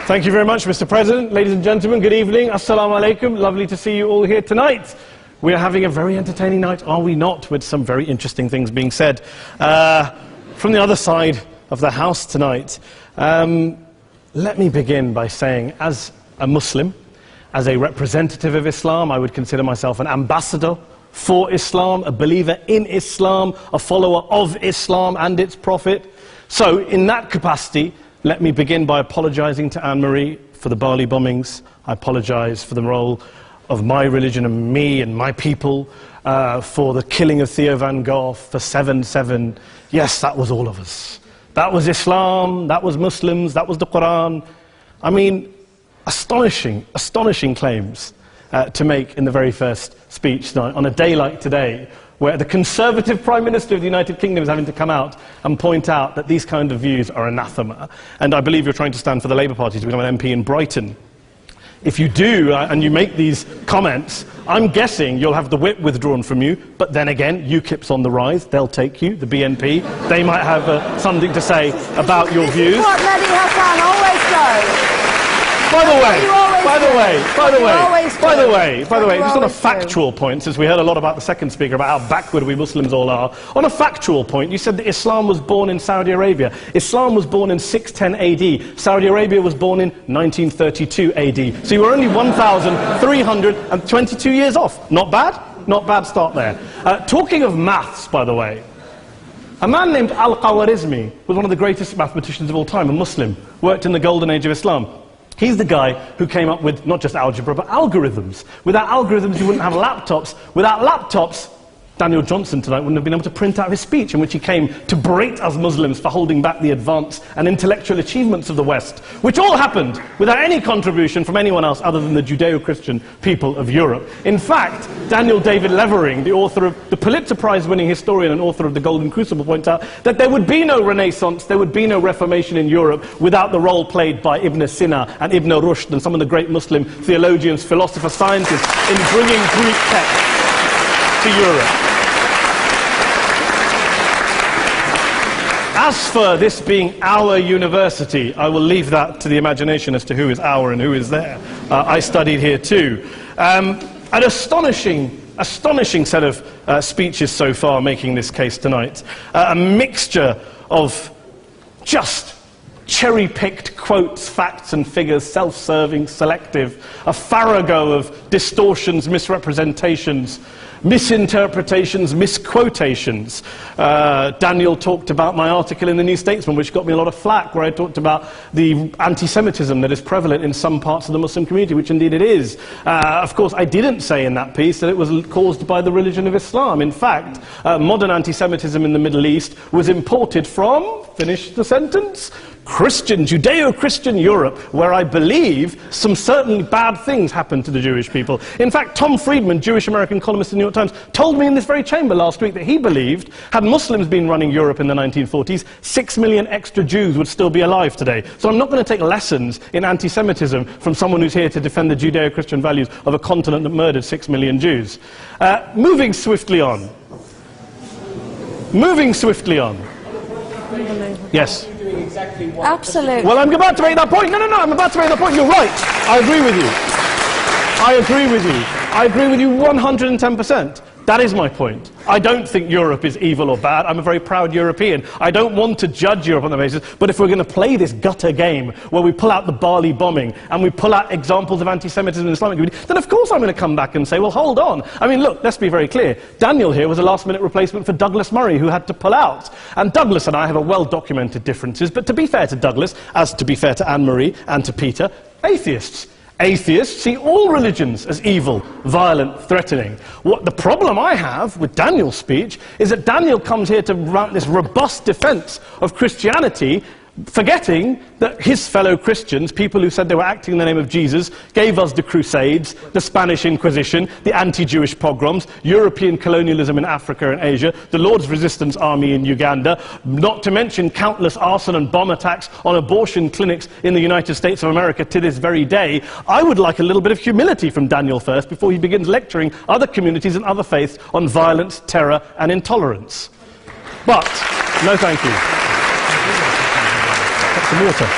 Thank you very much, Mr. President. Ladies and gentlemen, good evening. Assalamu alaikum. Lovely to see you all here tonight. We are having a very entertaining night, are we not, with some very interesting things being said from the other side of the house tonight. Let me begin by saying, as a Muslim, as a representative of Islam, I would consider myself an ambassador for Islam, a believer in Islam, a follower of Islam and its Prophet. So, in that capacity, let me begin by apologizing to Anne-Marie for the Bali bombings. I apologize for the role of my religion and me and my people, for the killing of Theo van Gogh, for 7/7. Yes, that was all of us. That was Islam, that was Muslims, that was the Quran. I mean, astonishing claims to make in the very first speech tonight, on a day like today, where the Conservative Prime Minister of the United Kingdom is having to come out and point out that these kind of views are anathema. And I believe you're trying to stand for the Labour Party to become an MP in Brighton. If you do, and you make these comments, I'm guessing you'll have the whip withdrawn from you, but then again, UKIP's on the rise, they'll take you, the BNP, they might have something to say about your views. What Mehdi Hassan always does. By the way, just on a factual point, since we heard a lot about the second speaker, about how backward we Muslims all are, on a factual point, you said that Islam was born in Saudi Arabia. Islam was born in 610 AD. Saudi Arabia was born in 1932 AD. So you were only 1,322 years off. Not bad? Not bad start there. Talking of maths, by the way, a man named Al-Khwarizmi was one of the greatest mathematicians of all time, a Muslim, worked in the golden age of Islam. He's the guy who came up with not just algebra, but algorithms. Without algorithms, you wouldn't have laptops. Without laptops, Daniel Johnson tonight wouldn't have been able to print out his speech in which he came to berate us Muslims for holding back the advance and intellectual achievements of the West, which all happened without any contribution from anyone else other than the Judeo-Christian people of Europe. In fact, Daniel David Levering, the author of the Pulitzer Prize-winning historian and author of The Golden Crucible, points out that there would be no Renaissance, there would be no Reformation in Europe without the role played by Ibn Sina and Ibn Rushd and some of the great Muslim theologians, philosophers, scientists in bringing Greek texts to Europe. As for this being our university, I will leave that to the imagination as to who is our and who is there. I studied here too. An astonishing set of speeches so far making this case tonight. A mixture of just cherry-picked quotes, facts and figures, self-serving, selective, a farrago of distortions, misrepresentations, misinterpretations, misquotations. Daniel talked about my article in the New Statesman, which got me a lot of flack, where I talked about the anti-Semitism that is prevalent in some parts of the Muslim community, which indeed it is. Of course, I didn't say in that piece that it was caused by the religion of Islam. In fact, modern anti-Semitism in the Middle East was imported from, finish the sentence, Judeo-Christian Europe, where I believe some certainly bad things happened to the Jewish people. In fact, Tom Friedman, Jewish-American columnist in the New York Times, told me in this very chamber last week that he believed, had Muslims been running Europe in the 1940s, 6 million extra Jews would still be alive today. So I'm not going to take lessons in anti-Semitism from someone who's here to defend the Judeo-Christian values of a continent that murdered 6 million Jews. Moving swiftly on. Yes. Absolutely. Well, I'm about to make that point. No, I'm about to make that point. You're right. I agree with you. I agree with you 110%. That is my point. I don't think Europe is evil or bad. I'm a very proud European. I don't want to judge Europe on the basis, but if we're going to play this gutter game where we pull out the Bali bombing and we pull out examples of anti-Semitism in the Islamic community, then of course I'm going to come back and say, well, hold on. I mean, look, let's be very clear. Daniel here was a last-minute replacement for Douglas Murray, who had to pull out. And Douglas and I have a well-documented differences, but to be fair to Douglas, as to be fair to Anne-Marie and to Peter, atheists. Atheists see all religions as evil, violent, threatening. What the problem I have with Daniel's speech is that Daniel comes here to run this robust defense of Christianity, forgetting that his fellow Christians, people who said they were acting in the name of Jesus, gave us the Crusades, the Spanish Inquisition, the anti-Jewish pogroms, European colonialism in Africa and Asia, the Lord's Resistance Army in Uganda, not to mention countless arson and bomb attacks on abortion clinics in the United States of America to this very day. I would like a little bit of humility from Daniel first before he begins lecturing other communities and other faiths on violence, terror and intolerance. But, no thank you. Some water.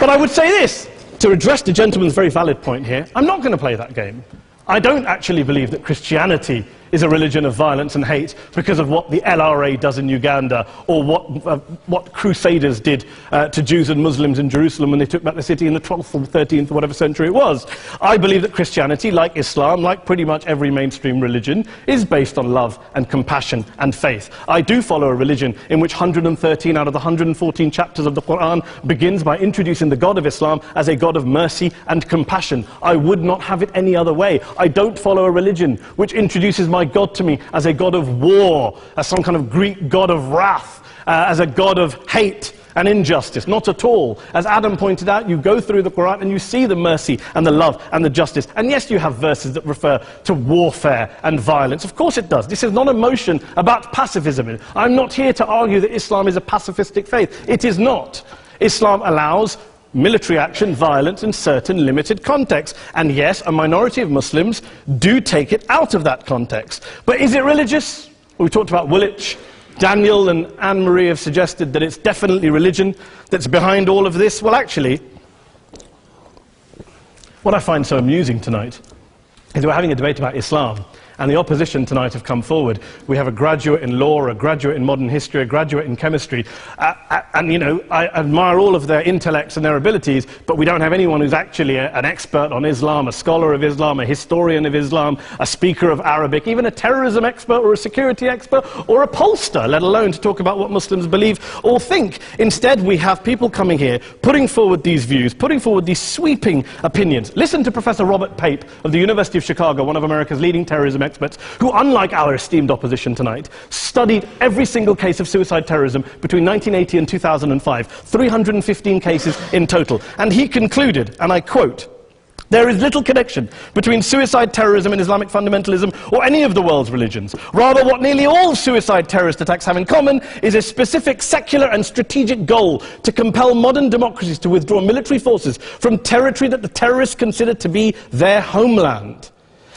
But I would say this, to address the gentleman's very valid point here, I'm not going to play that game. I don't actually believe that Christianity is a religion of violence and hate because of what the LRA does in Uganda or what Crusaders did to Jews and Muslims in Jerusalem when they took back the city in the 12th or 13th or whatever century it was. I believe that Christianity, like Islam, like pretty much every mainstream religion, is based on love and compassion and faith. I do follow a religion in which 113 out of the 114 chapters of the Quran begins by introducing the God of Islam as a God of mercy and compassion. I would not have it any other way. I don't follow a religion which introduces my God to me as a God of war, as some kind of Greek God of wrath, as a God of hate and injustice. Not at all. As Adam pointed out, you go through the Quran and you see the mercy and the love and the justice. And yes, you have verses that refer to warfare and violence. Of course it does. This is not a motion about pacifism. I'm not here to argue that Islam is a pacifistic faith. It is not. Islam allows military action, violence in certain limited contexts. And yes, a minority of Muslims do take it out of that context. But is it religious? We talked about Woolwich. Daniel and Anne-Marie have suggested that it's definitely religion that's behind all of this. Well, actually, what I find so amusing tonight is we're having a debate about Islam, and the opposition tonight have come forward. We have a graduate in law, a graduate in modern history, a graduate in chemistry, and you know, I admire all of their intellects and their abilities, but we don't have anyone who's actually an expert on Islam, a scholar of Islam, a historian of Islam, a speaker of Arabic, even a terrorism expert or a security expert or a pollster, let alone to talk about what Muslims believe or think. Instead, we have people coming here, putting forward these views, putting forward these sweeping opinions. Listen to Professor Robert Pape of the University of Chicago, one of America's leading terrorism experts, who, unlike our esteemed opposition tonight, studied every single case of suicide terrorism between 1980 and 2005, 315 cases in total. And he concluded, and I quote, "There is little connection between suicide terrorism and Islamic fundamentalism or any of the world's religions. Rather, what nearly all suicide terrorist attacks have in common is a specific secular and strategic goal to compel modern democracies to withdraw military forces from territory that the terrorists consider to be their homeland."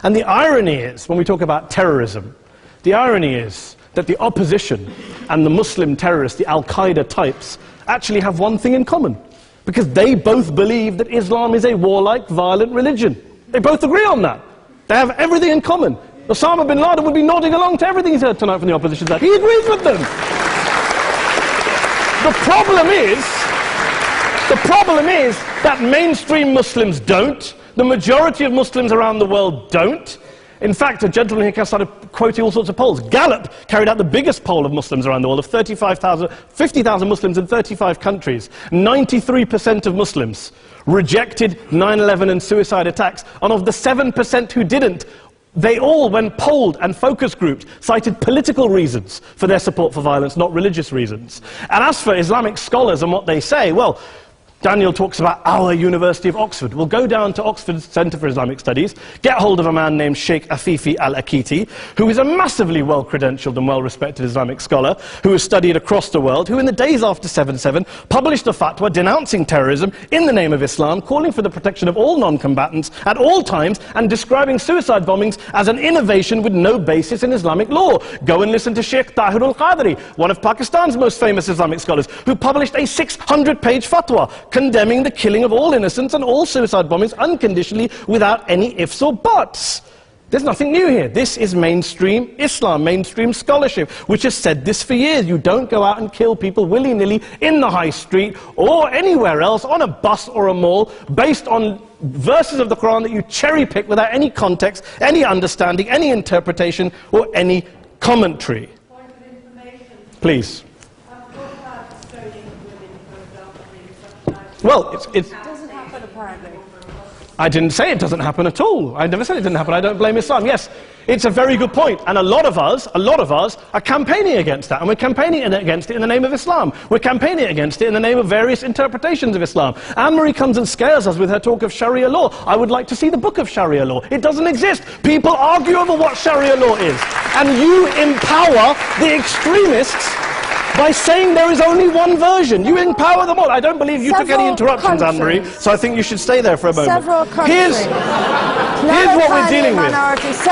And the irony is, when we talk about terrorism, the irony is that the opposition and the Muslim terrorists, the Al-Qaeda types, actually have one thing in common. Because they both believe that Islam is a warlike, violent religion. They both agree on that. They have everything in common. Osama bin Laden would be nodding along to everything he's heard tonight from the opposition side. He agrees with them. The problem is that mainstream Muslims don't. The majority of Muslims around the world don't. In fact, a gentleman here started quoting all sorts of polls. Gallup carried out the biggest poll of Muslims around the world, of 50,000 Muslims in 35 countries. 93% of Muslims rejected 9/11 and suicide attacks, and of the 7% who didn't, they all, when polled and focus grouped, cited political reasons for their support for violence, not religious reasons. And as for Islamic scholars and what they say, well, Daniel talks about our University of Oxford. We'll go down to Oxford Centre for Islamic Studies, get hold of a man named Sheikh Afifi al-Akiti, who is a massively well-credentialed and well-respected Islamic scholar, who has studied across the world, who in the days after 7/7 published a fatwa denouncing terrorism in the name of Islam, calling for the protection of all non-combatants at all times, and describing suicide bombings as an innovation with no basis in Islamic law. Go and listen to Sheikh Tahir al-Qadri, one of Pakistan's most famous Islamic scholars, who published a 600-page fatwa condemning the killing of all innocents and all suicide bombings unconditionally without any ifs or buts. There's nothing new here. This is mainstream Islam, mainstream scholarship, which has said this for years. You don't go out and kill people willy-nilly in the high street or anywhere else, on a bus or a mall, based on verses of the Quran that you cherry-pick without any context, any understanding, any interpretation, or any commentary. Point of information. Please. Well, it doesn't happen, apparently. I didn't say it doesn't happen at all. I never said it didn't happen. I don't blame Islam. Yes, it's a very good point. And a lot of us are campaigning against that. And we're campaigning against it in the name of Islam. We're campaigning against it in the name of various interpretations of Islam. Anne-Marie comes and scares us with her talk of Sharia law. I would like to see the book of Sharia law. It doesn't exist. People argue over what Sharia law is. And you empower the extremists by saying there is only one version. You empower them all. I don't believe you took any interruptions, Anne-Marie, so I think you should stay there for a moment. Several countries. Here's what we're dealing with.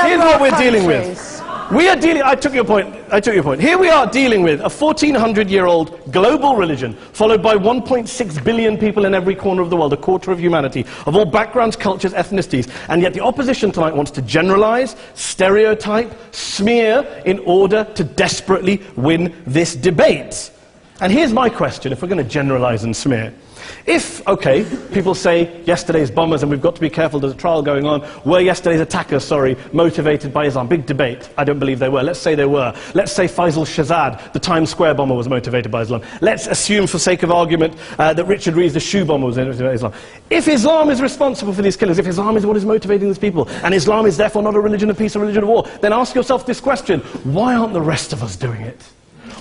Here's what we're dealing with. We are dealing, I took your point. Here we are dealing with a 1400-year-old global religion followed by 1.6 billion people in every corner of the world, a quarter of humanity, of all backgrounds, cultures, ethnicities, and yet the opposition tonight wants to generalize, stereotype, smear in order to desperately win this debate. And here's my question, if we're going to generalize and smear. If, okay, people say yesterday's bombers, and we've got to be careful, there's a trial going on, were yesterday's attackers, motivated by Islam? Big debate. I don't believe they were. Let's say they were. Let's say Faisal Shahzad, the Times Square bomber, was motivated by Islam. Let's assume, for sake of argument, that Richard Reeves, the shoe bomber, was motivated by Islam. If Islam is responsible for these killings, if Islam is what is motivating these people, and Islam is therefore not a religion of peace, a religion of war, then ask yourself this question: why aren't the rest of us doing it?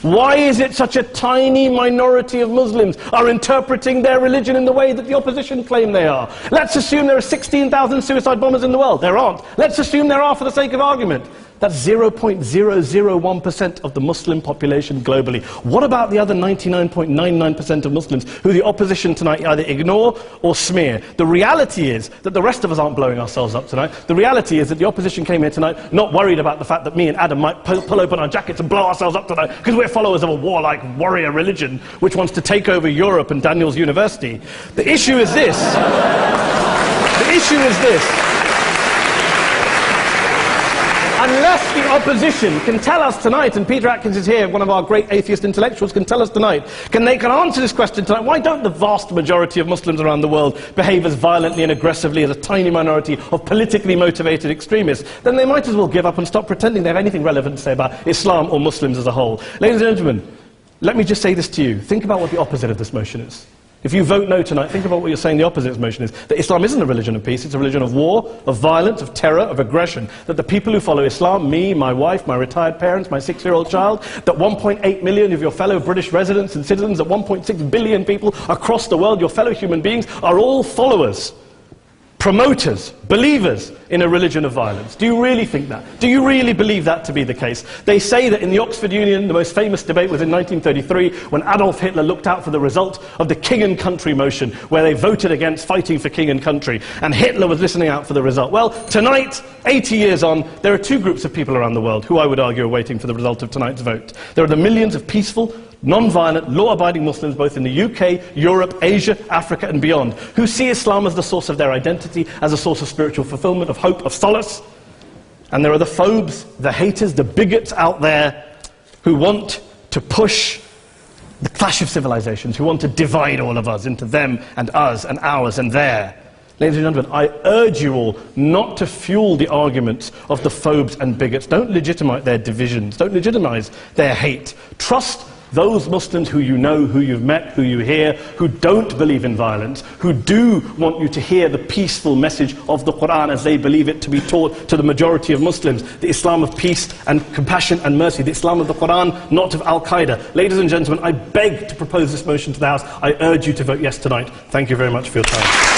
Why is it such a tiny minority of Muslims are interpreting their religion in the way that the opposition claim they are? Let's assume there are 16,000 suicide bombers in the world. There aren't. Let's assume there are for the sake of argument. That's 0.001% of the Muslim population globally. What about the other 99.99% of Muslims who the opposition tonight either ignore or smear? The reality is that the rest of us aren't blowing ourselves up tonight. The reality is that the opposition came here tonight not worried about the fact that me and Adam might pull open our jackets and blow ourselves up tonight because we're followers of a warlike warrior religion which wants to take over Europe and Daniel's university. The issue is this. The issue is this. Unless the opposition can tell us tonight, and Peter Atkins is here, one of our great atheist intellectuals, can tell us tonight, can answer this question tonight: why don't the vast majority of Muslims around the world behave as violently and aggressively as a tiny minority of politically motivated extremists? Then they might as well give up and stop pretending they have anything relevant to say about Islam or Muslims as a whole. Ladies and gentlemen, let me just say this to you. Think about what the opposite of this motion is. If you vote no tonight, think about what you're saying the opposite of this motion is. That Islam isn't a religion of peace, it's a religion of war, of violence, of terror, of aggression. That the people who follow Islam, me, my wife, my retired parents, my 6-year-old child, that 1.8 million of your fellow British residents and citizens, that 1.6 billion people across the world, your fellow human beings, are all followers, promoters, believers in a religion of violence. Do you really think that? Do you really believe that to be the case? They say that in the Oxford Union, the most famous debate was in 1933, when Adolf Hitler looked out for the result of the King and Country motion, where they voted against fighting for King and Country, and Hitler was listening out for the result. Well, tonight, 80 years on, there are two groups of people around the world who I would argue are waiting for the result of tonight's vote. There are the millions of peaceful, non-violent, law-abiding Muslims both in the UK, Europe, Asia, Africa and beyond, who see Islam as the source of their identity, as a source of spiritual fulfillment, of hope, of solace. And there are the phobes, the haters, the bigots out there who want to push the clash of civilizations, who want to divide all of us into them and us and ours and their. Ladies and gentlemen, I urge you all not to fuel the arguments of the phobes and bigots. Don't legitimize their divisions. Don't legitimize their hate. Trust those Muslims who you know, who you've met, who you hear, who don't believe in violence, who do want you to hear the peaceful message of the Quran as they believe it to be taught to the majority of Muslims, the Islam of peace and compassion and mercy, the Islam of the Quran, not of Al-Qaeda. Ladies and gentlemen, I beg to propose this motion to the House. I urge you to vote yes tonight. Thank you very much for your time.